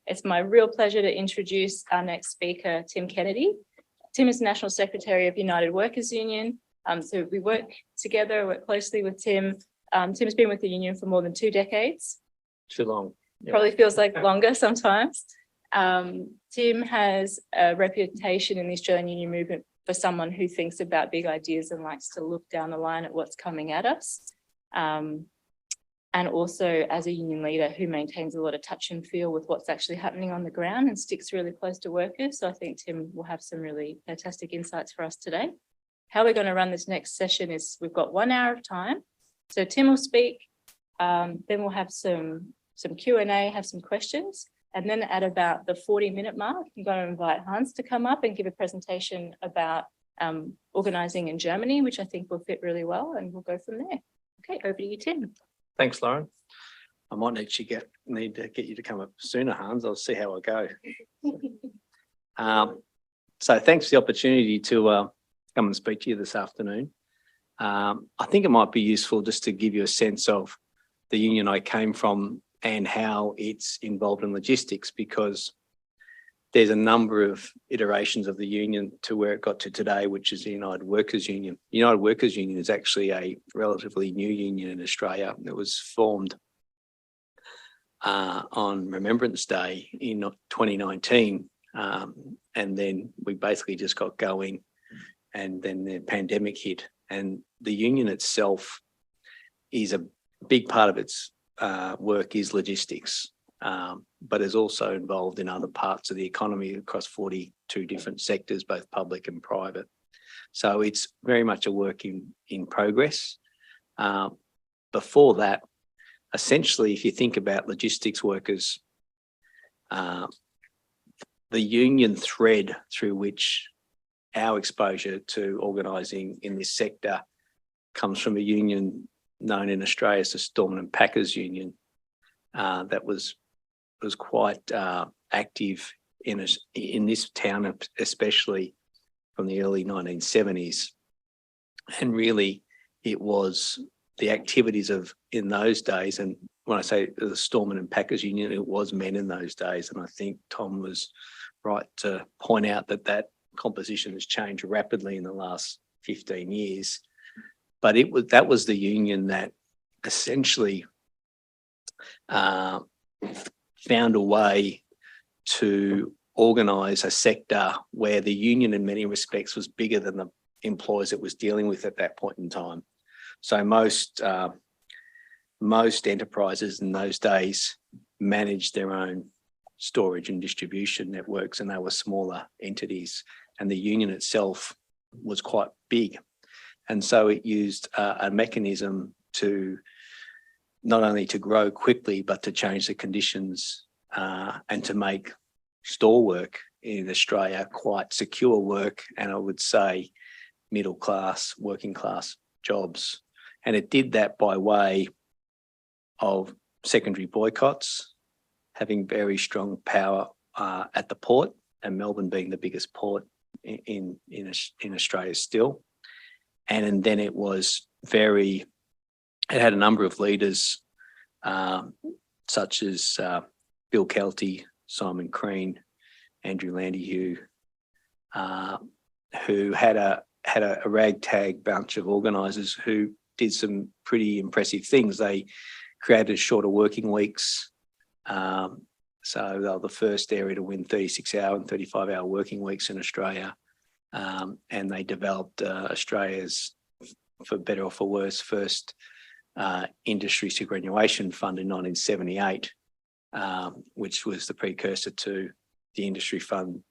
It's my real pleasure to introduce our next speaker, Tim Kennedy. Tim is National Secretary of United Workers Union. So we work together, work closely with Tim. Tim's been with the union for more than 2 decades. Too long. Yep. Probably feels like longer sometimes. Tim has a reputation in the Australian union movement for someone who thinks about big ideas and likes to look down the line at what's coming at us. And also as a union leader who maintains a lot of touch and feel with what's actually happening on the ground and sticks really close to workers. So I think Tim will have some really fantastic insights for us today. How we're going to run this next session is we've got 1 hour of time. So Tim will speak, then we'll have some Q&A, have some questions. And then at about the 40-minute mark, I'm going to invite Hans to come up and give a presentation about organising in Germany, which I think will fit really well, and we'll go from there. Okay, over to you, Tim. Thanks, Lauren. I might actually need to get you to come up sooner, Hans. I'll see how I go. So thanks for the opportunity to come and speak to you this afternoon. I think it might be useful just to give you a sense of the union I came from and how it's involved in logistics, because there's a number of iterations of the union to where it got to today, which is the United Workers Union. The United Workers Union is actually a relatively new union in Australia. It was formed on Remembrance Day in 2019. And then we basically just got going, and then the pandemic hit. And the union itself is a big part of its work is logistics. But is also involved in other parts of the economy across 42 different sectors, both public and private. So it's very much a work in progress. Before that, essentially, if you think about logistics workers, the union thread through which our exposure to organising in this sector comes from a union known in Australia as the Storemen and Packers Union that was quite active in this town, especially from the early 1970s. And really, it was the activities in those days, and when I say the Storemen and Packers Union, it was men in those days. And I think Tom was right to point out that composition has changed rapidly in the last 15 years. But that was the union that essentially found a way to organise a sector where the union in many respects was bigger than the employers it was dealing with at that point in time. So most enterprises in those days managed their own storage and distribution networks, and they were smaller entities, and the union itself was quite big. And so it used a mechanism to not only to grow quickly, but to change the conditions and to make store work in Australia quite secure work, and I would say middle class, working class jobs. And it did that by way of secondary boycotts, having very strong power at the port, and Melbourne being the biggest port in Australia still. And then it had a number of leaders such as Bill Kelty, Simon Crean, Andrew Landyhue, who had a ragtag bunch of organisers who did some pretty impressive things. They created shorter working weeks. So they were the first area to win 36-hour and 35-hour working weeks in Australia. And they developed Australia's, for better or for worse, first industry superannuation fund in 1978, which was the precursor to the industry fund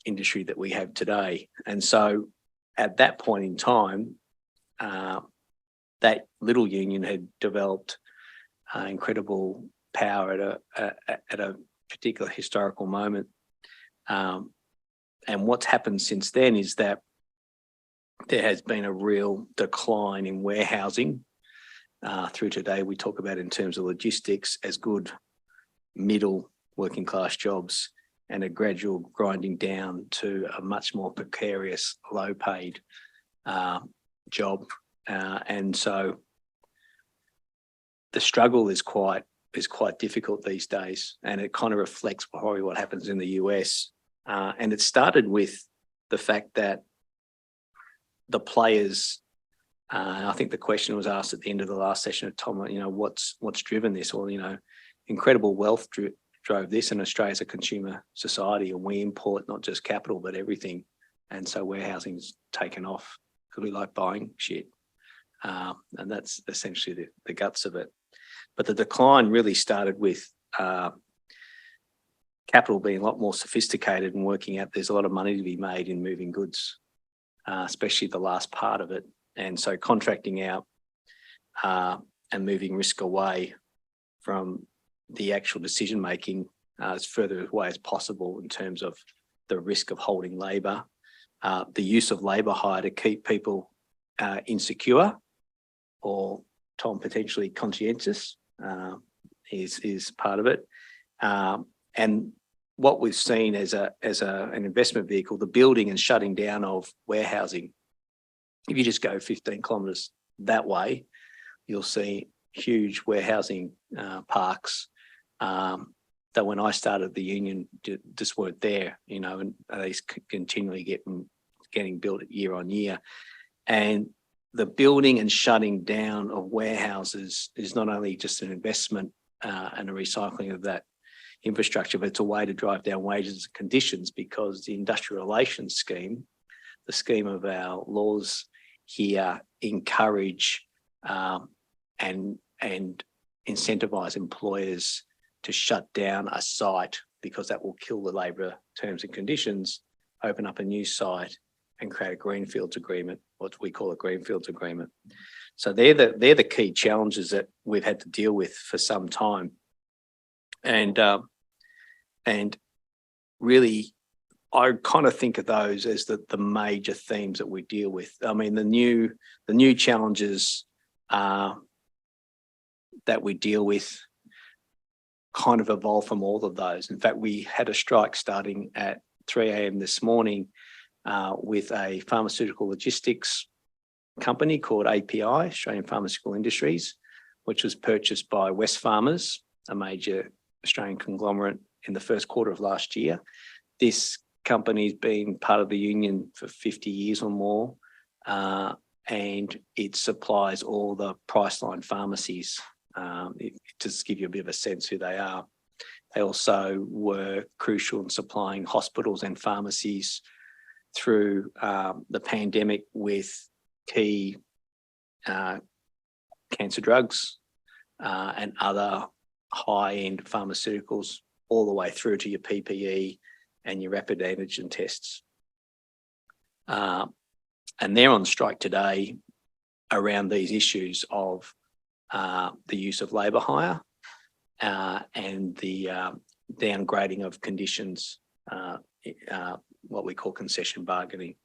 industry that we have today. And so at that point in time, that little union had developed incredible power at a particular historical moment. And what's happened since then is that there has been a real decline in warehousing through today. We talk about in terms of logistics as good middle working class jobs, and a gradual grinding down to a much more precarious, low paid job. And so the struggle is quite is quite difficult these days, and it kind of reflects probably what happens in the US. And it started with the fact that the players, I think the question was asked at the end of the last session of Tom, what's driven this? Well, incredible wealth drove this, and Australia's a consumer society, and we import not just capital but everything. And so warehousing's taken off because we like buying shit. And that's essentially the guts of it. But the decline really started with capital being a lot more sophisticated and working out there's a lot of money to be made in moving goods, especially the last part of it. And so contracting out and moving risk away from the actual decision making as further away as possible in terms of the risk of holding labour, the use of labour hire to keep people insecure or potentially conscientious is part of it. And what we've seen as an investment vehicle, the building and shutting down of warehousing. If you just go 15 kilometres that way, you'll see huge warehousing parks that when I started the union just weren't there, and they continually getting built year on year. And the building and shutting down of warehouses is not only just an investment and a recycling of that infrastructure, but it's a way to drive down wages and conditions, because the industrial relations scheme, the scheme of our laws here, encourage and incentivise employers to shut down a site because that will kill the labour terms and conditions, open up a new site and create a greenfields agreement, what we call a greenfields agreement. So they're the key challenges that we've had to deal with for some time. And really, I kind of think of those as the major themes that we deal with. I mean, the new challenges that we deal with kind of evolve from all of those. In fact, we had a strike starting at 3 a.m. this morning with a pharmaceutical logistics company called API, Australian Pharmaceutical Industries, which was purchased by Wesfarmers, a major Australian conglomerate, in the first quarter of last year. This company's been part of the union for 50 years or more, and it supplies all the Priceline pharmacies. Just to give you a bit of a sense who they are. They also were crucial in supplying hospitals and pharmacies through the pandemic with key cancer drugs and other high-end pharmaceuticals, all the way through to your PPE and your rapid antigen tests. And they're on strike today around these issues of the use of labour hire and the downgrading of conditions, what we call concession bargaining.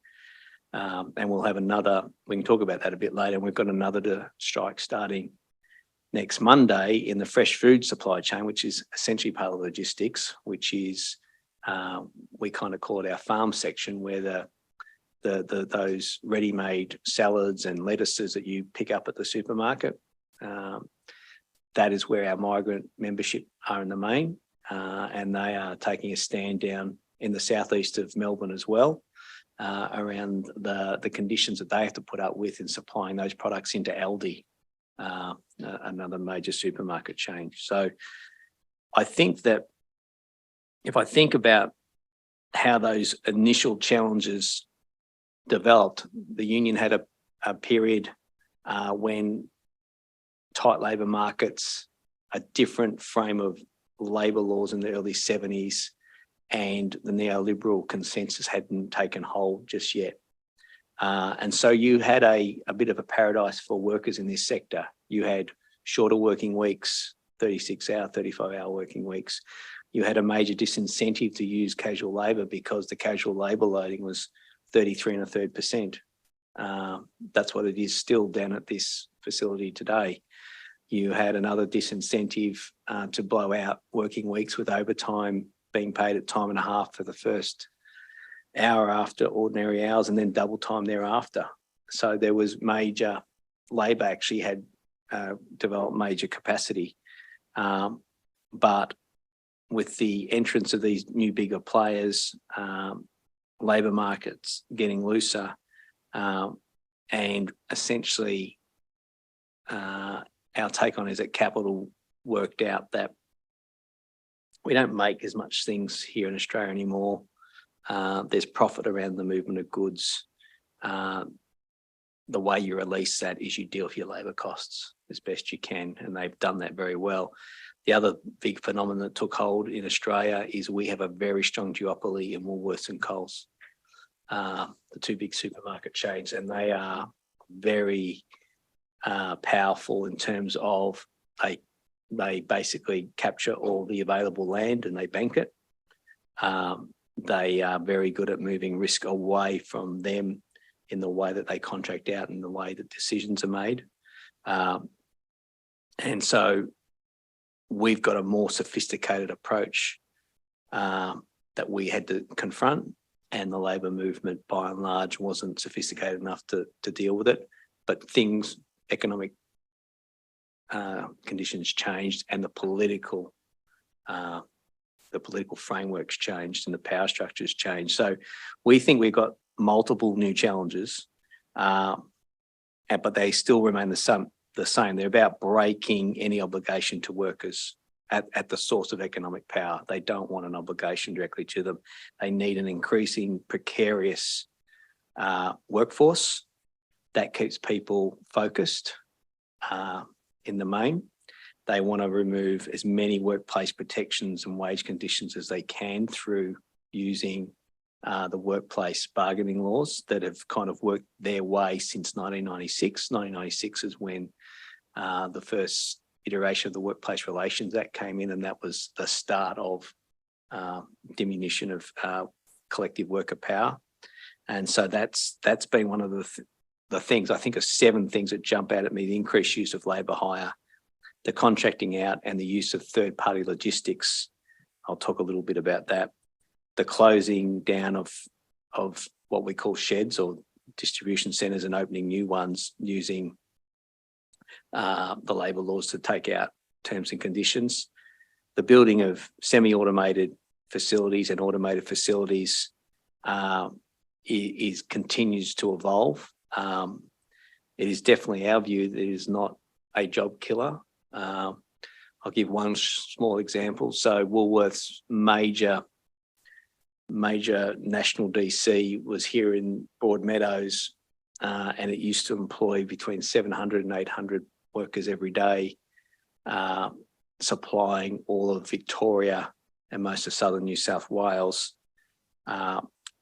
And we'll have we can talk about that a bit later. And we've got another strike starting next Monday in the fresh food supply chain, which is essentially part of logistics, which is, we kind of call it our farm section, where those ready-made salads and lettuces that you pick up at the supermarket, that is where our migrant membership are in the main, and they are taking a stand down in the southeast of Melbourne as well, around the conditions that they have to put up with in supplying those products into Aldi, another major supermarket chain. So I think that if I think about how those initial challenges developed, the union had a period when tight labour markets, a different frame of labour laws in the early 70s, and the neoliberal consensus hadn't taken hold just yet. And so you had a bit of a paradise for workers in this sector. You had shorter working weeks, 36-hour, 35-hour working weeks. You had a major disincentive to use casual labour because the casual labour loading was 33 1/3%. That's what it is still down at this facility today. You had another disincentive to blow out working weeks with overtime being paid at time and a half for the first hour after ordinary hours, and then double time thereafter. So there was major, labour actually had developed major capacity But with the entrance of these new bigger players, labour markets getting looser, and essentially our take on is that capital worked out that we don't make as much things here in Australia anymore. There's profit around the movement of goods. The way you release that is you deal with your labour costs as best you can, and they've done that very well. The other big phenomenon that took hold in Australia is we have a very strong duopoly in Woolworths and Coles, the two big supermarket chains, and they are very powerful in terms of they basically capture all the available land and they bank it. They are very good at moving risk away from them in the way that they contract out and the way that decisions are made. And so we've got a more sophisticated approach that we had to confront, and the labour movement by and large wasn't sophisticated enough to deal with it. But economic conditions changed, and the political frameworks changed and the power structures changed. So we think we've got multiple new challenges, but they still remain the same. They're about breaking any obligation to workers at the source of economic power. They don't want an obligation directly to them. They need an increasing precarious workforce that keeps people focused in the main. They want to remove as many workplace protections and wage conditions as they can through using the workplace bargaining laws that have kind of worked their way since 1996. 1996 is when the first iteration of the Workplace Relations Act came in, and that was the start of diminution of collective worker power. And so that's been one of the things, I think, of 7 things that jump out at me: the increased use of labour hire, the contracting out and the use of third-party logistics. I'll talk a little bit about that. The closing down of what we call sheds or distribution centres and opening new ones using the labour laws to take out terms and conditions. The building of semi-automated facilities and automated facilities continues to evolve. It is definitely our view that it is not a job killer. I'll give one small example. So Woolworths' major national DC was here in Broadmeadows, and it used to employ between 700 and 800 workers every day, supplying all of Victoria and most of southern New South Wales.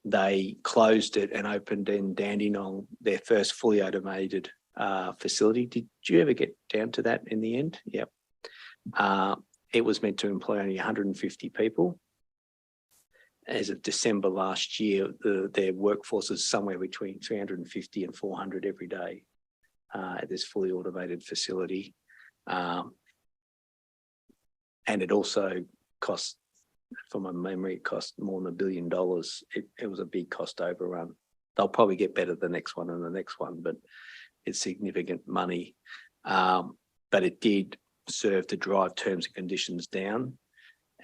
They closed it and opened in Dandenong their first fully automated facility. Did you ever get down to that in the end? Yep. It was meant to employ only 150 people. As of December last year, their workforce is somewhere between 350 and 400 every day at this fully automated facility. And it also cost, from my memory, it cost more than $1 billion. It was a big cost overrun. They'll probably get better the next one and the next one, but it's significant money. But it did serve to drive terms and conditions down.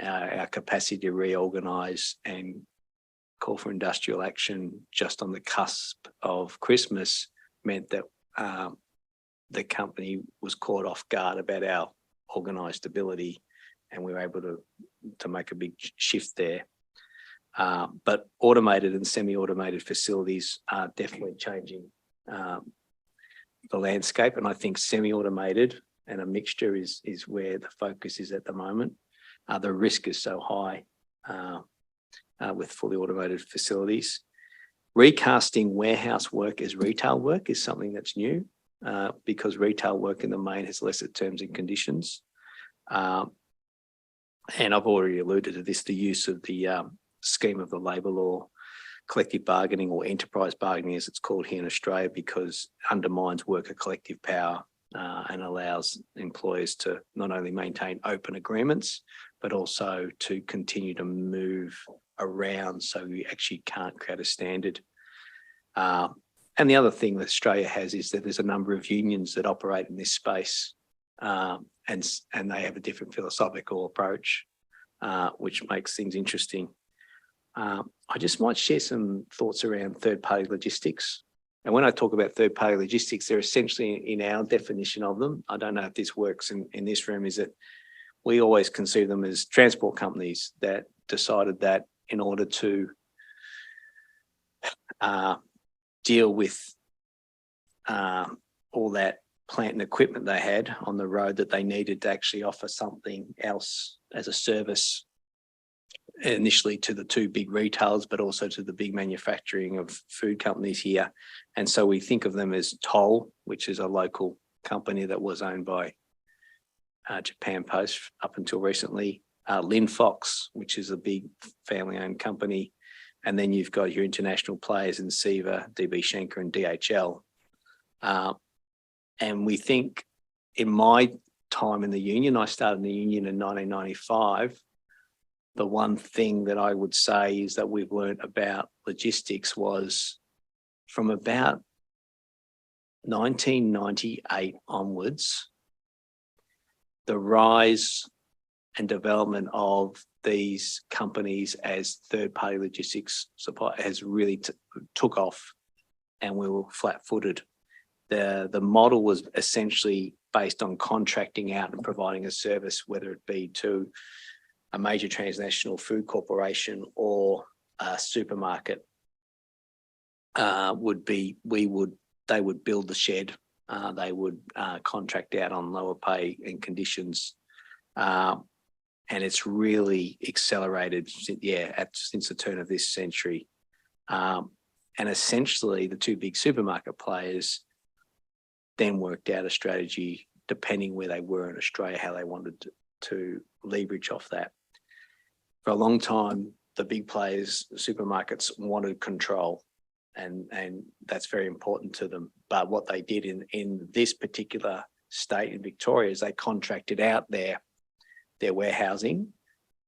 Our capacity to reorganise and call for industrial action just on the cusp of Christmas meant that the company was caught off guard about our organised ability, and we were able to make a big shift there. But automated and semi-automated facilities are definitely changing the landscape, and I think semi-automated and a mixture is where the focus is at the moment. The risk is so high with fully automated facilities. Recasting warehouse work as retail work is something that's new because retail work in the main has lesser terms and conditions. And I've already alluded to this, the use of the scheme of the labour law, collective bargaining, or enterprise bargaining as it's called here in Australia, because undermines worker collective power and allows employers to not only maintain open agreements, but also to continue to move around so you actually can't create a standard. And the other thing that Australia has is that there's a number of unions that operate in this space. and they have a different philosophical approach, which makes things interesting. I just might share some thoughts around third-party logistics. And when I talk about third-party logistics, they're essentially in our definition of them. I don't know if this works in this room, is that we always consider them as transport companies that decided that in order to deal with all that plant and equipment they had on the road, that they needed to actually offer something else as a service, initially to the two big retailers, but also to the big manufacturing of food companies here. And so we think of them as Toll, which is a local company that was owned by Japan Post up until recently, Linfox, which is a big family-owned company, and then you've got your international players in Siva, DB Schenker and DHL. And we think, in my time in the union, I started in the union in 1995, the one thing that I would say is that we've learned about logistics was from about 1998 onwards, the rise and development of these companies as third-party logistics supply has really took off, and we were flat-footed. The model was essentially based on contracting out and providing a service, whether it be to a major transnational food corporation or a supermarket. They would build the shed, they would contract out on lower pay and conditions, and it's really accelerated, since the turn of this century. And essentially, the two big supermarket players then worked out a strategy, depending where they were in Australia, how they wanted to leverage off that. For a long time, the big players, the supermarkets, wanted control, and that's very important to them. But what they did in this particular state in Victoria is they contracted out their warehousing,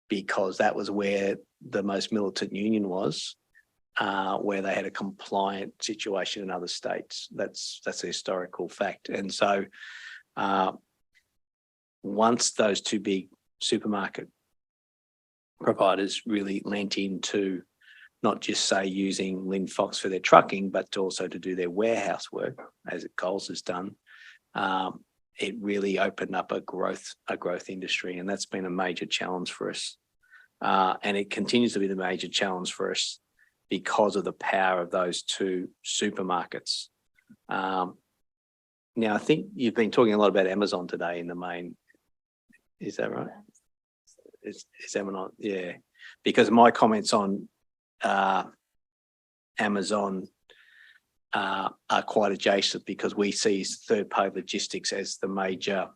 because that was where the most militant union was, where they had a compliant situation in other states. That's a historical fact. And so once those two big supermarket providers really lent into not just, say, using Linfox for their trucking, but also to do their warehouse work, as Coles has done, it really opened up a growth industry, and that's been a major challenge for us. And it continues to be the major challenge for us because of the power of those two supermarkets. Now, I think you've been talking a lot about Amazon today in the main. Is that right? Is Amazon? Yeah. Because my comments on Amazon are quite adjacent, because we see third-party logistics as the major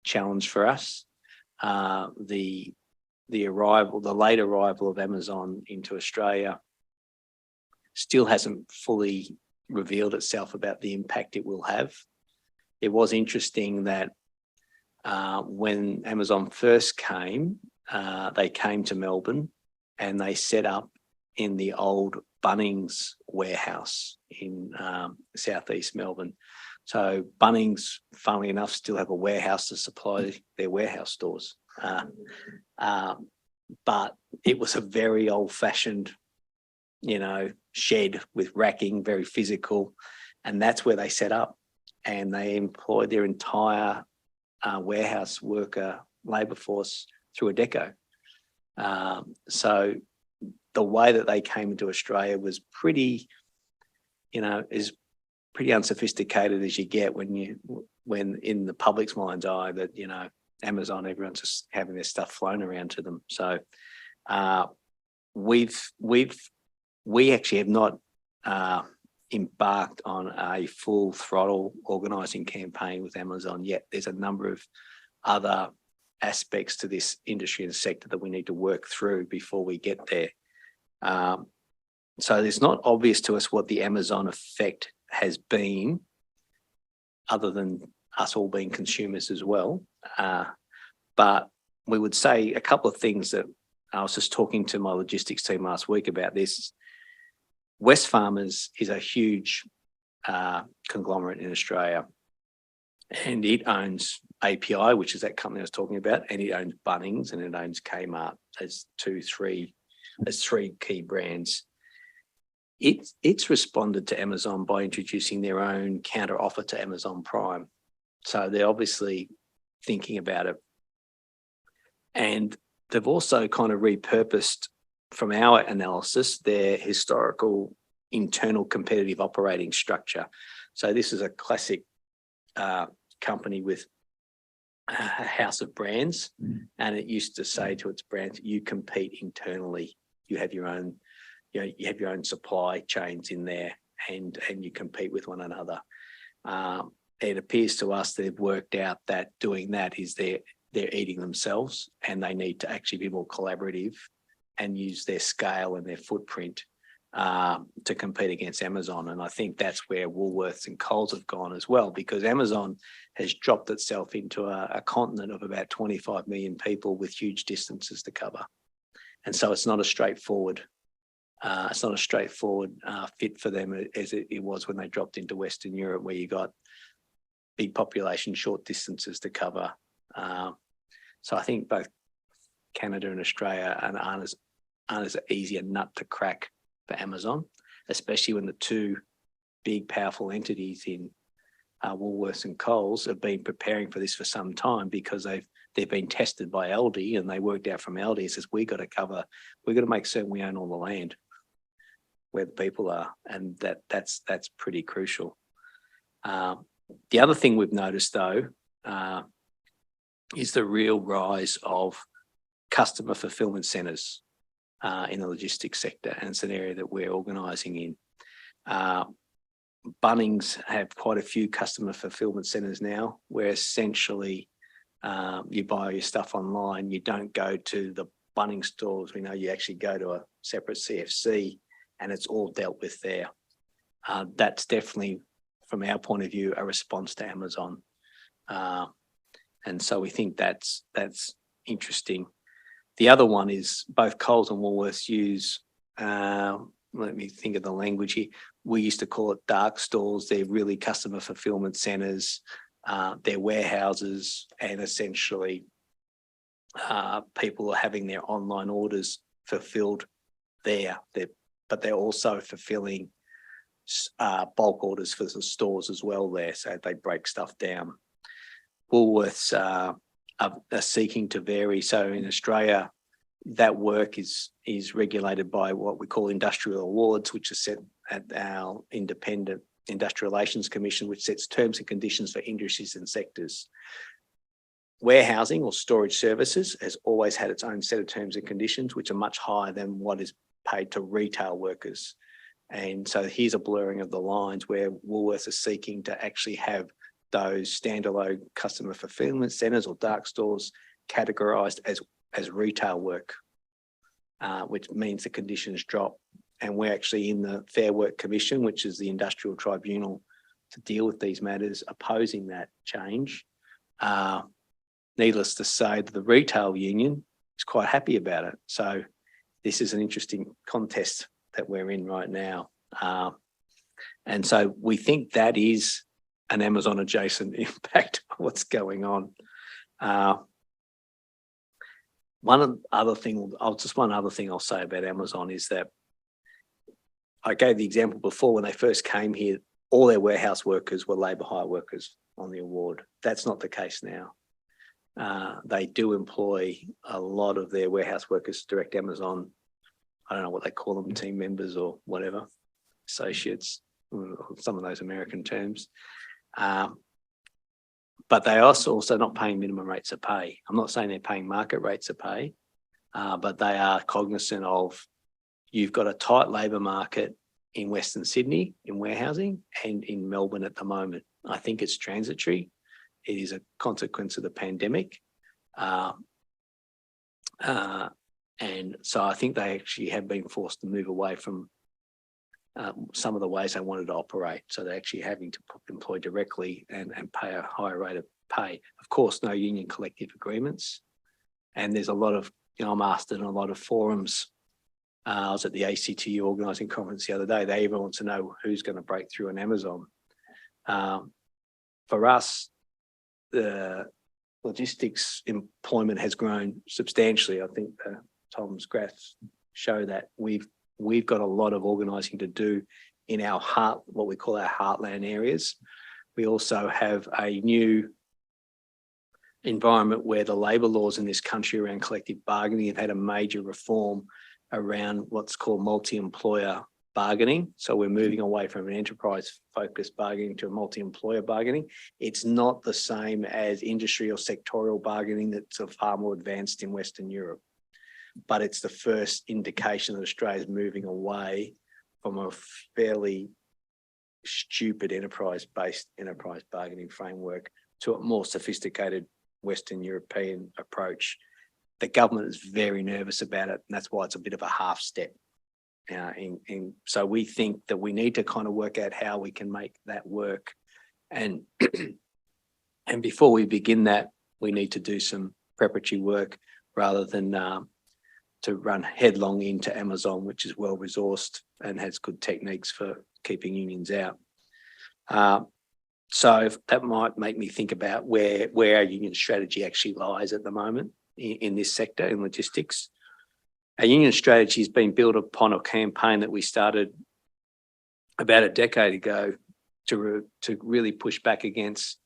challenge for us. The late arrival of Amazon into Australia still hasn't fully revealed itself about the impact it will have. It was interesting that when Amazon first came, they came to Melbourne and they set up in the old Bunnings warehouse in southeast Melbourne. So Bunnings, funnily enough, still have a warehouse to supply their warehouse stores. But it was a very old-fashioned, shed with racking, very physical. And that's where they set up. And they employed their entire warehouse worker labour force through a deco. So the way that they came into Australia was pretty, is pretty unsophisticated as you get when in the public's mind's eye that, Amazon, everyone's just having their stuff flown around to them. So we actually have not embarked on a full throttle organising campaign with Amazon yet. There's a number of other aspects to this industry and sector that we need to work through before we get there. So it's not obvious to us what the Amazon effect has been, other than us all being consumers as well. But we would say a couple of things that I was just talking to my logistics team last week about this. Wesfarmers is a huge conglomerate in Australia, and it owns API, which is that company I was talking about, and it owns Bunnings and it owns Kmart as three key brands. It's responded to Amazon by introducing their own counter offer to Amazon Prime. So they're obviously thinking about it. And they've also kind of repurposed, from our analysis, their historical internal competitive operating structure. So this is a classic company with a house of brands, and it used to say to its brands, you compete internally. You have your own, you have your own supply chains in there, and you compete with one another. It appears to us they've worked out that doing that is they're eating themselves, and they need to actually be more collaborative and use their scale and their footprint to compete against Amazon. And I think that's where Woolworths and Coles have gone as well, because Amazon has dropped itself into a continent of about 25 million people with huge distances to cover. And so it's not a straightforward fit for them as it was when they dropped into Western Europe, where you got big population, short distances to cover. So I think both Canada and Australia aren't as easy a nut to crack for Amazon, especially when the two big powerful entities in Woolworths and Coles have been preparing for this for some time, because they've been tested by Aldi, and they worked out from Aldi, it says we've got to make certain we own all the land where the people are, and that's pretty crucial. The other thing we've noticed though is the real rise of customer fulfillment centres in the logistics sector, and it's an area that we're organising in. Bunnings have quite a few customer fulfillment centres now, where essentially you buy your stuff online, you don't go to the Bunnings stores. We know you actually go to a separate CFC, and it's all dealt with there. That's definitely, from our point of view, a response to Amazon. And so we think that's interesting. The other one is both Coles and Woolworths use, let me think of the language here. We used to call it dark stores. They're really customer fulfillment centres. They're warehouses, and essentially people are having their online orders fulfilled there. But they're also fulfilling bulk orders for the stores as well there, so they break stuff down. Woolworths are seeking to vary. So in Australia, that work is regulated by what we call industrial awards, which are set at our independent Industrial Relations Commission, which sets terms and conditions for industries and sectors. Warehousing or storage services has always had its own set of terms and conditions, which are much higher than what is paid to retail workers. And so here's a blurring of the lines, where Woolworths are seeking to actually have those standalone customer fulfillment centres or dark stores categorised as retail work, which means the conditions drop. And we're actually in the Fair Work Commission, which is the industrial tribunal to deal with these matters, opposing that change. Needless to say, the retail union is quite happy about it. So this is an interesting contest that we're in right now. And so we think that is an Amazon adjacent impact of what's going on. One other thing I'll say about Amazon is that I gave the example before, when they first came here, all their warehouse workers were labour hire workers on the award. That's not the case now. They do employ a lot of their warehouse workers direct Amazon. I don't know what they call them, team members or whatever, associates, some of those American terms. But they are also not paying minimum rates of pay. I'm not saying they're paying market rates of pay, but they are cognizant of, you've got a tight labour market in Western Sydney in warehousing and in Melbourne at the moment. I think it's transitory. It is a consequence of the pandemic. And so I think they actually have been forced to move away from some of the ways they wanted to operate. So they're actually having to employ directly and pay a higher rate of pay. Of course, no union collective agreements. And there's a lot of, I'm asked in a lot of forums. I was at the ACTU organising conference the other day. They even want to know who's going to break through on Amazon. For us, the logistics employment has grown substantially. I think Tom's graphs show that we've got a lot of organising to do in our what we call our heartland areas. We also have a new environment where the labour laws in this country around collective bargaining have had a major reform around what's called multi-employer bargaining. So we're moving away from an enterprise-focused bargaining to a multi-employer bargaining. It's not the same as industry or sectorial bargaining that's far more advanced in Western Europe, but it's the first indication that Australia is moving away from a fairly stupid enterprise bargaining framework to a more sophisticated Western European approach. The government is very nervous about it, and that's why it's a bit of a half step. So we think that we need to kind of work out how we can make that work. And before we begin that, we need to do some preparatory work rather than to run headlong into Amazon, which is well resourced and has good techniques for keeping unions out. So that might make me think about where our union strategy actually lies at the moment in this sector, in logistics. Our union strategy has been built upon a campaign that we started about a decade ago to really push back against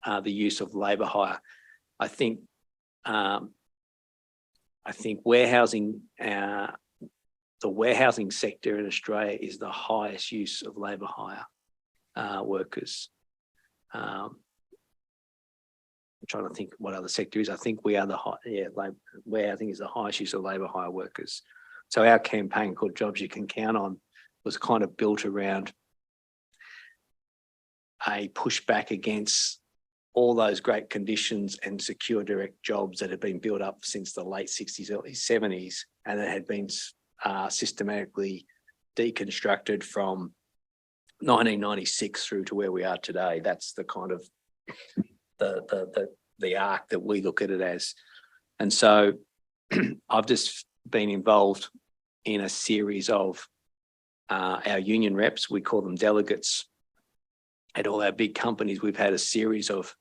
the use of labour hire. I think warehousing, the warehousing sector in Australia is the highest use of labour hire workers. I'm trying to think what other sector is. I think we are warehousing is the highest use of labour hire workers. So our campaign called Jobs You Can Count On was kind of built around a pushback against all those great conditions and secure direct jobs that had been built up since the late 60s, early 70s, and that had been systematically deconstructed from 1996 through to where we are today. That's the kind of the arc that we look at it as. And so I've just been involved in a series of our union reps, we call them delegates. At all our big companies, we've had a series of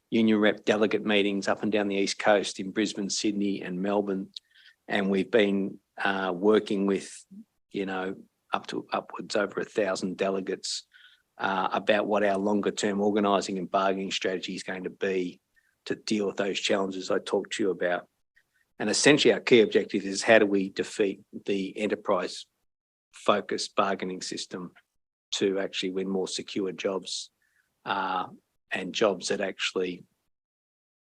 union rep delegate meetings up and down the East Coast in Brisbane, Sydney and Melbourne. And we've been working with, upwards over 1,000 delegates about what our longer term organising and bargaining strategy is going to be to deal with those challenges I talked to you about. And essentially our key objective is how do we defeat the enterprise focused bargaining system to actually win more secure jobs and jobs that actually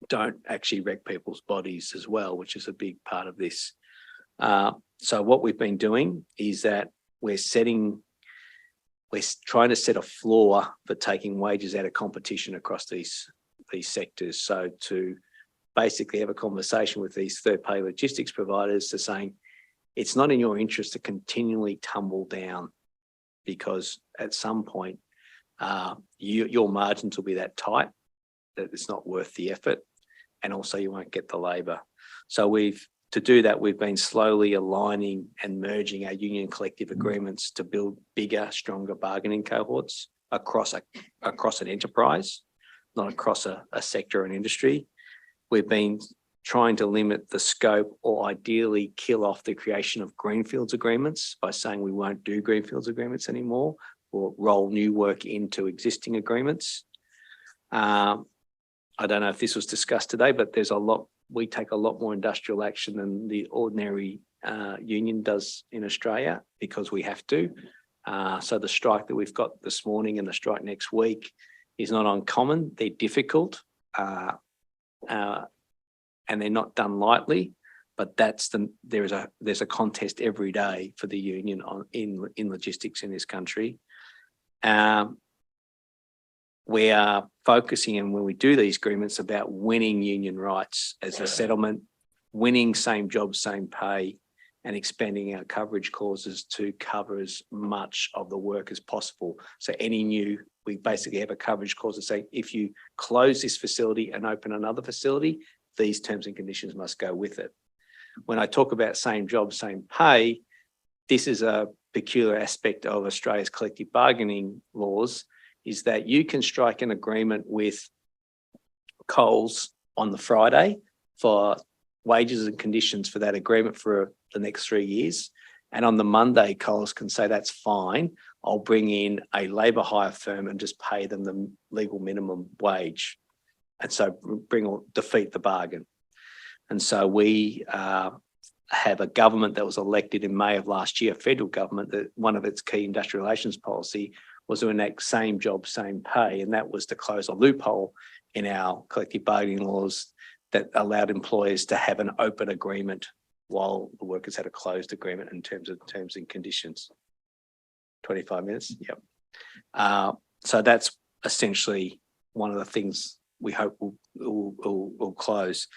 don't actually wreck people's bodies as well, which is a big part of this. So what we've been doing is that we're trying to set a floor for taking wages out of competition across these sectors. So to basically have a conversation with these third-party logistics providers to saying, it's not in your interest to continually tumble down because at some point your margins will be that tight that it's not worth the effort, and also you won't get the labour. So to do that, we've been slowly aligning and merging our union collective agreements to build bigger, stronger bargaining cohorts across an enterprise, not across a sector or an industry. We've been trying to limit the scope or ideally kill off the creation of greenfields agreements by saying we won't do greenfields agreements anymore or roll new work into existing agreements. I don't know if this was discussed today, but we take a lot more industrial action than the ordinary union does in Australia because we have to. So the strike that we've got this morning and the strike next week is not uncommon. They're difficult and they're not done lightly, but there's a contest every day for the union in logistics in this country. We are focusing, and when we do these agreements, about winning union rights as a settlement, winning same job, same pay, and expanding our coverage clauses to cover as much of the work as possible. So we basically have a coverage clause that say, if you close this facility and open another facility, these terms and conditions must go with it. When I talk about same job, same pay, this is a peculiar aspect of Australia's collective bargaining laws, is that you can strike an agreement with Coles on the Friday for wages and conditions for that agreement for the next 3 years. And on the Monday, Coles can say, that's fine. I'll bring in a labour hire firm and just pay them the legal minimum wage. And so defeat the bargain. And so we have a government that was elected in May of last year, federal government, that one of its key industrial relations policy was to enact same job, same pay. And that was to close a loophole in our collective bargaining laws that allowed employers to have an open agreement while the workers had a closed agreement in terms of terms and conditions. 25 minutes, yep. So that's essentially one of the things we hope will close.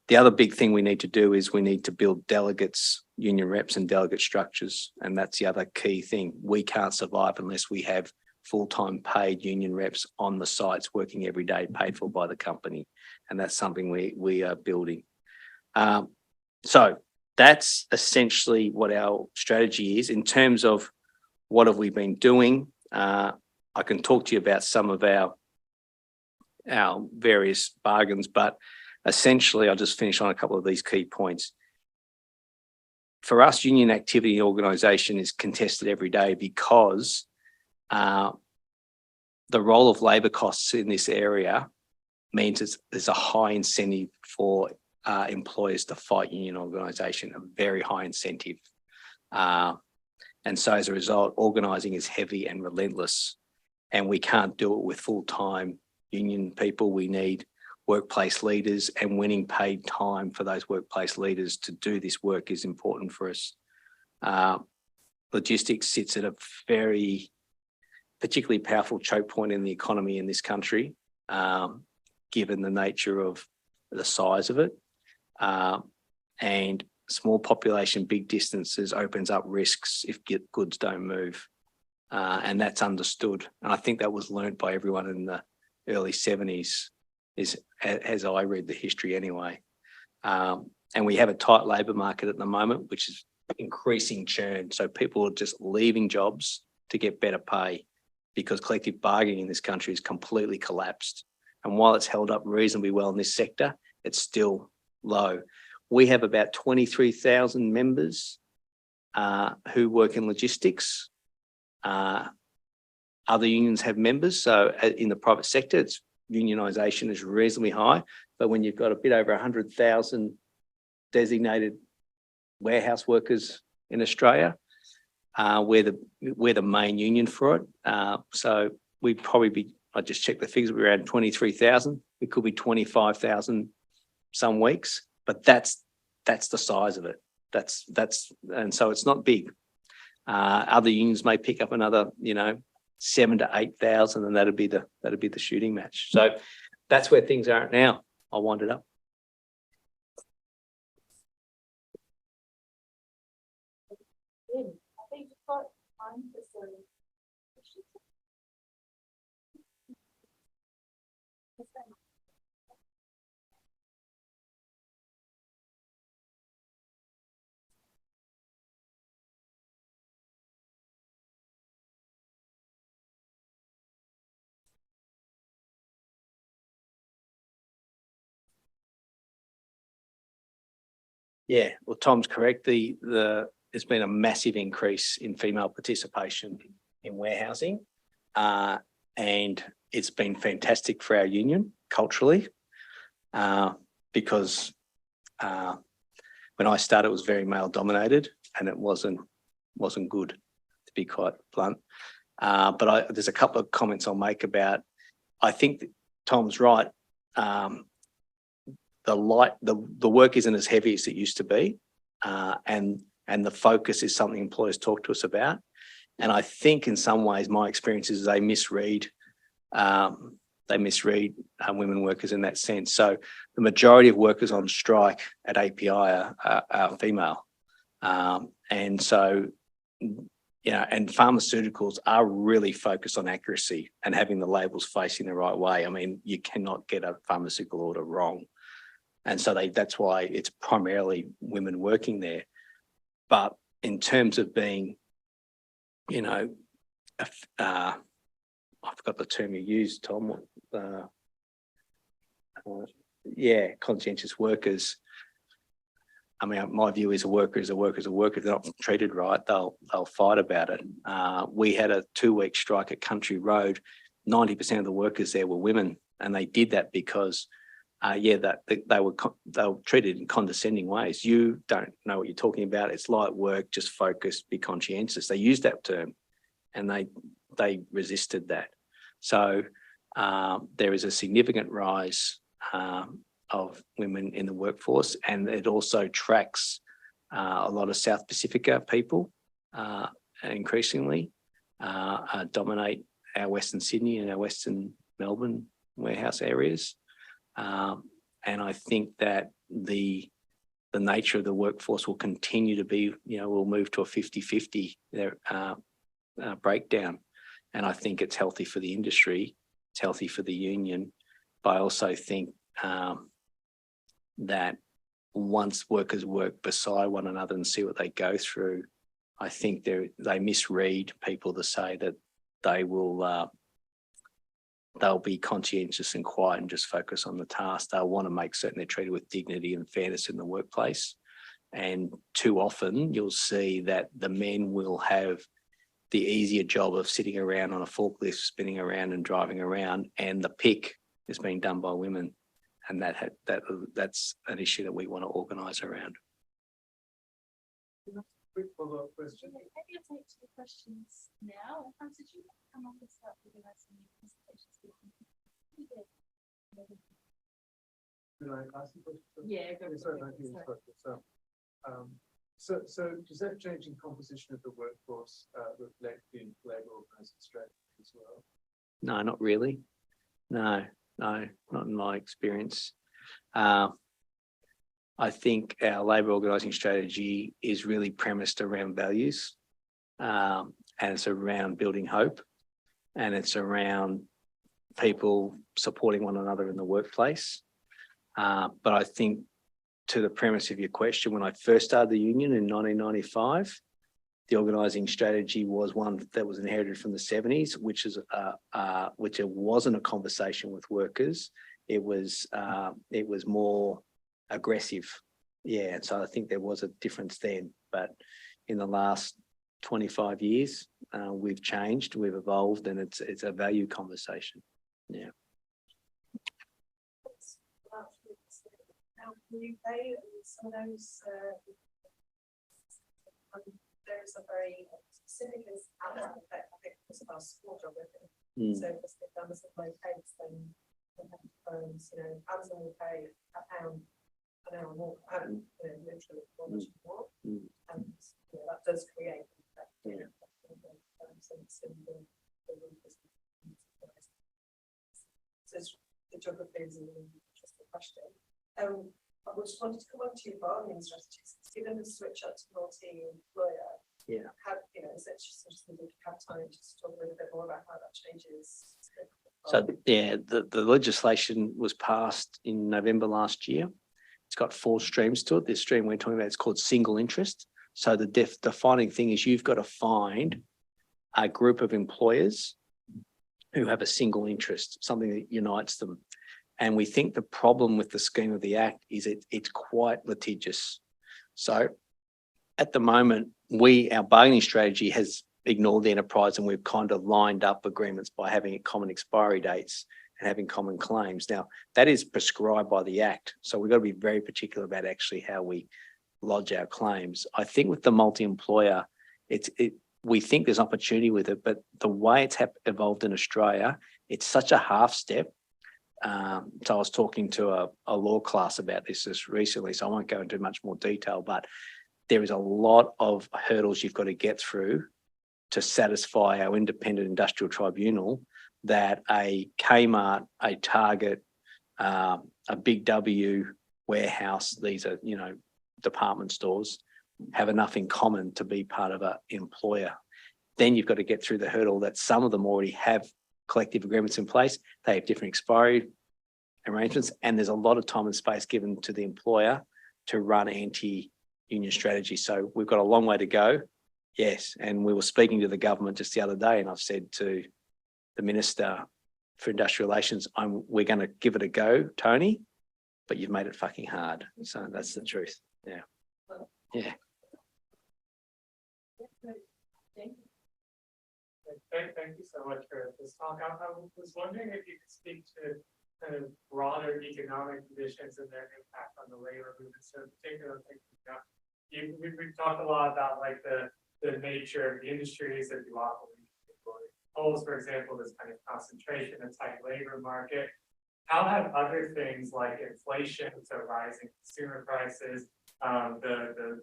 The other big thing we need to do is we need to build delegates, union reps and delegate structures. And that's the other key thing. We can't survive unless we have full-time paid union reps on the sites working every day, paid for by the company. And that's something we are building. So that's essentially what our strategy is. In terms of what have we been doing, I can talk to you about some of our various bargains, but essentially I'll just finish on a couple of these key points. For us, union activity and organisation is contested every day because the role of labour costs in this area means there's a high incentive for employers to fight union organisation, a very high incentive. And so as a result, organising is heavy and relentless, and we can't do it with full-time union people. We need workplace leaders, and winning paid time for those workplace leaders to do this work is important for us. Logistics sits at a very particularly powerful choke point in the economy in this country, given the nature of the size of it. And small population, big distances opens up risks if goods don't move. And that's understood. And I think that was learned by everyone in the early 70s, as I read the history anyway. And we have a tight labour market at the moment, which is increasing churn. So people are just leaving jobs to get better pay because collective bargaining in this country has completely collapsed. And while it's held up reasonably well in this sector, it's still low. We have about 23,000 members who work in logistics. Other unions have members. So in the private sector, it's unionisation is reasonably high. But when you've got a bit over 100,000 designated warehouse workers in Australia, we're the main union for it. So we'd probably be, I just checked the figures, we're around 23,000. We could be 25,000 some weeks, but that's the size of it. And so it's not big. Other unions may pick up another, 7,000 to 8,000, and that'd be the shooting match. So that's where things are now. I'll wind it up. I think you've got time for some questions. Yeah, well, Tom's correct. There's been a massive increase in female participation in warehousing, and it's been fantastic for our union culturally, because when I started, it was very male dominated, and it wasn't good, to be quite blunt. But there's a couple of comments I'll make about. I think that Tom's right. The work isn't as heavy as it used to be, and the focus is something employers talk to us about. And I think in some ways my experience is they misread women workers in that sense. So the majority of workers on strike at API are female, and so and pharmaceuticals are really focused on accuracy and having the labels facing the right way. I mean, you cannot get a pharmaceutical order wrong. And so that's why it's primarily women working there. But in terms of being, I forgot the term you used, Tom. conscientious workers. I mean, my view is a worker is a worker is a worker. If they're not treated right, they'll fight about it. We had a 2-week strike at Country Road. 90% of the workers there were women, and they did that because, they were treated in condescending ways. You don't know what you're talking about. It's light work, just focus, be conscientious. They used that term, and they resisted that. So there is a significant rise of women in the workforce, and it also tracks a lot of South Pacifica people increasingly dominate our Western Sydney and our Western Melbourne warehouse areas. And I think that the nature of the workforce will continue to be, we'll move to a 50-50 breakdown. And I think it's healthy for the industry, it's healthy for the union, but I also think that once workers work beside one another and see what they go through, I think they misread people to say that they will they'll be conscientious and quiet and just focus on the task. They'll want to make certain they're treated with dignity and fairness in the workplace. And too often you'll see that the men will have the easier job of sitting around on a forklift, spinning around and driving around, and the pick is being done by women. And that's an issue that we want to organise around. Quick follow-up question. Maybe I'll take 2 questions now. Hans, did you come up and start giving us some presentations? Can I ask you a question? Yeah, go Sorry, for it. So does that change in composition of the workforce reflect in labour organising strategy as well? No, not really. No, not in my experience. I think our labour organising strategy is really premised around values, and it's around building hope, and it's around people supporting one another in the workplace. But I think, to the premise of your question, when I first started the union in 1995, the organising strategy was one that was inherited from the 70s, which it wasn't a conversation with workers. It was more aggressive. Yeah, and so I think there was a difference then. But in the last 25 years, we've changed, we've evolved, and it's a value conversation. Yeah. Some of those there's a very specific outcome that I think was about school geography. So if they've done some low pace, then phones, Amazon will pay £1 an hour more, literally more. And that does create so the geography is an interesting question. I just wanted to come on to your bargaining strategies. Given the switch up to multi-employer, is it just have time to talk a little bit more about how that changes? So the legislation was passed in November last year. It's got 4 streams to it. This stream we're talking about is called single interest. So the defining thing is you've got to find a group of employers who have a single interest, something that unites them. And we think the problem with the scheme of the Act is it's quite litigious. So at the moment, our bargaining strategy has ignored the enterprise, and we've kind of lined up agreements by having common expiry dates and having common claims. Now, that is prescribed by the Act. So we've got to be very particular about actually how we lodge our claims. I think with the multi-employer, we think there's opportunity with it, but the way it's evolved in Australia, it's such a half step. So I was talking to a law class about this just recently, so I won't go into much more detail, but there is a lot of hurdles you've got to get through to satisfy our independent industrial tribunal that a Kmart, a Target, a Big W warehouse, these are, department stores, have enough in common to be part of an employer. Then you've got to get through the hurdle that some of them already have collective agreements in place. They have different expiry arrangements, and there's a lot of time and space given to the employer to run anti-union strategy. So we've got a long way to go. Yes, and we were speaking to the government just the other day, and I've said to the minister, for industrial relations, we're going to give it a go, Tony, but you've made it fucking hard. So that's the truth. Yeah. Yeah. Thank you so much for this talk. I was wondering if you could speak to kind of broader economic conditions and their impact on the labor movement. So in particular, we've talked a lot about like the nature of the industries that you operate. Coals, for example, this kind of concentration, a tight labor market. How have other things like inflation, so rising consumer prices, the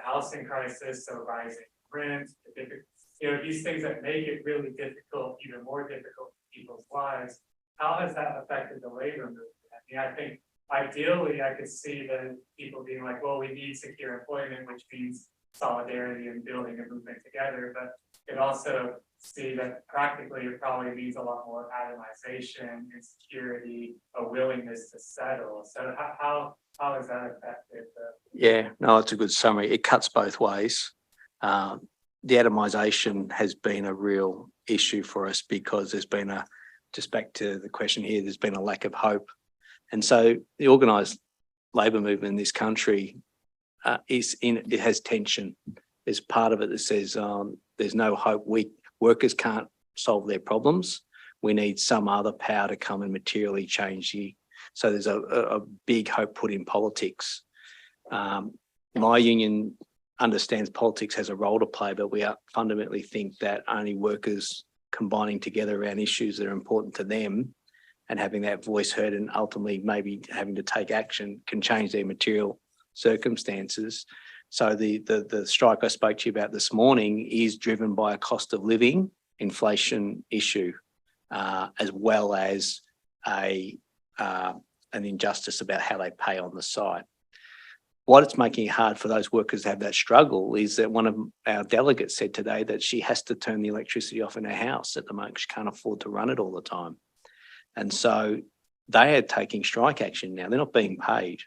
housing crisis, so rising rent, these things that make it really difficult, even more difficult for people's lives, how has that affected the labor movement? I mean, I think ideally I could see that people being like, well, we need secure employment, which means solidarity and building a movement together, but it also see that practically it probably means a lot more atomization, insecurity, a willingness to settle. So how has that affected Yeah, no, it's a good summary. It cuts both ways. The atomization has been a real issue for us because there's been just back to the question here, there's been a lack of hope. And so the organised labour movement in this country it has tension. There's part of it that says there's no hope. Workers can't solve their problems. We need some other power to come and materially change so there's a big hope put in politics. My union understands politics has a role to play, but we fundamentally think that only workers combining together around issues that are important to them and having that voice heard and ultimately maybe having to take action can change their material circumstances. So the strike I spoke to you about this morning is driven by a cost of living inflation issue, as well as an injustice about how they pay on the site. What it's making it hard for those workers to have that struggle is that one of our delegates said today that she has to turn the electricity off in her house at the moment. She can't afford to run it all the time. And so they are taking strike action now. They're not being paid.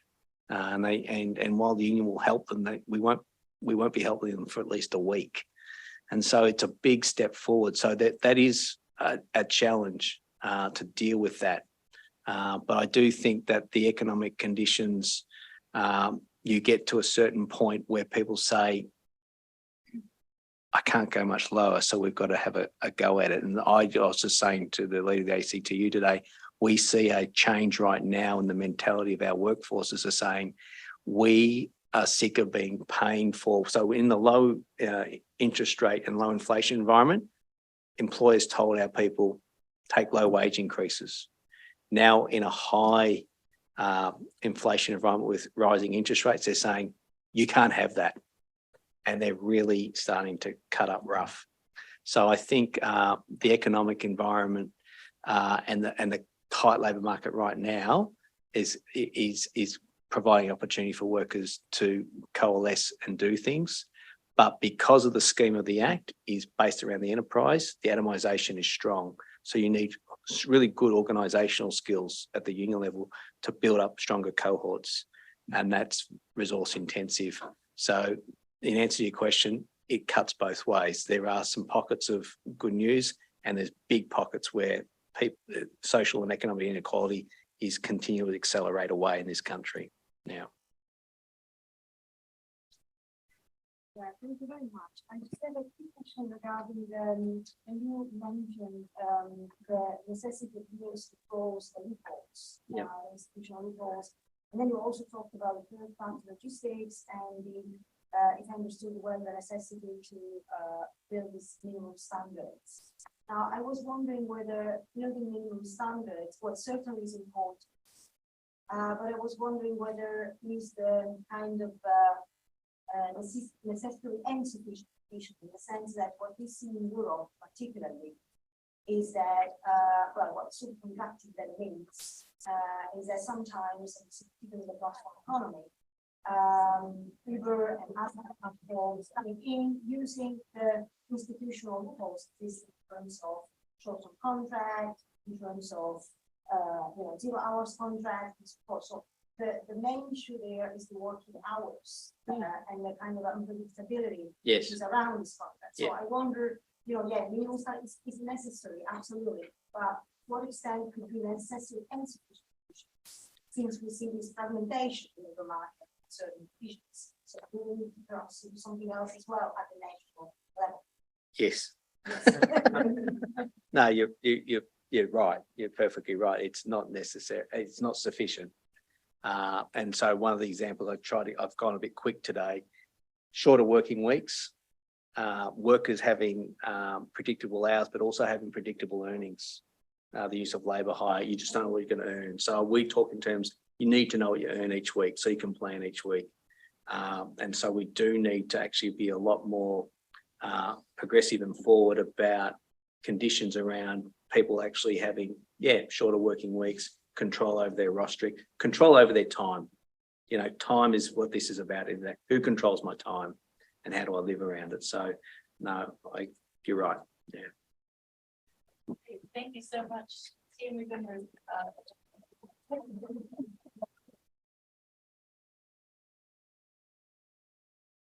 And while the union will help them, we won't be helping them for at least a week. And so it's a big step forward. So that is a challenge to deal with that. But I do think that the economic conditions, you get to a certain point where people say, I can't go much lower, so we've got to have a go at it. And I was just saying to the leader of the ACTU today, we see a change right now in the mentality of our workforces are saying we are sick of being paying for. So in the low interest rate and low inflation environment, employers told our people take low wage increases. Now in a high inflation environment with rising interest rates, they're saying you can't have that. And they're really starting to cut up rough. So I think the economic environment and the tight labour market right now is providing opportunity for workers to coalesce and do things. But because of the scheme of the Act is based around the enterprise, the atomisation is strong. So you need really good organisational skills at the union level to build up stronger cohorts. And that's resource intensive. So in answer to your question, it cuts both ways. There are some pockets of good news and there's big pockets where social and economic inequality is continuing to accelerate away in this country now. Yeah, thank you very much. I just have a quick question regarding when you mentioned the necessity of use to close the loopholes, institutional loopholes, and then you also talked about third-party logistics and the, if I understood well, the necessity to build these minimum standards. Now, I was wondering whether building minimum standards, well, certainly is important, but I was wondering whether is the kind of necessary and sufficient in the sense that what we see in Europe particularly is that, well, what subcontracting that means is that sometimes, even in the platform economy, Uber and other platforms coming in using the institutional loopholes in terms of short-term contract, in terms of 0 hours contract, and so forth. So the main issue there is the working hours and the kind of unpredictability which is around this contract. So I wonder, minimum standard is necessary, absolutely, but what extent could be necessary and sufficient provisions, since we see this fragmentation in the market of certain provisions. So we need to perhaps do something else as well at the national level. Yes. No, you're right. You're perfectly right. It's not necessary. It's not sufficient. And so one of the examples I've gone a bit quick today, shorter working weeks, workers having predictable hours, but also having predictable earnings, the use of labour hire, you just don't know what you're going to earn. So we talk in terms, you need to know what you earn each week so you can plan each week. And so we do need to actually be a lot more progressive and forward about conditions around people actually having, shorter working weeks, control over their rostering, control over their time. You know, time is what this is about, is that who controls my time and how do I live around it? So no, you're right. Yeah. Okay, thank you so much. Team, we're going to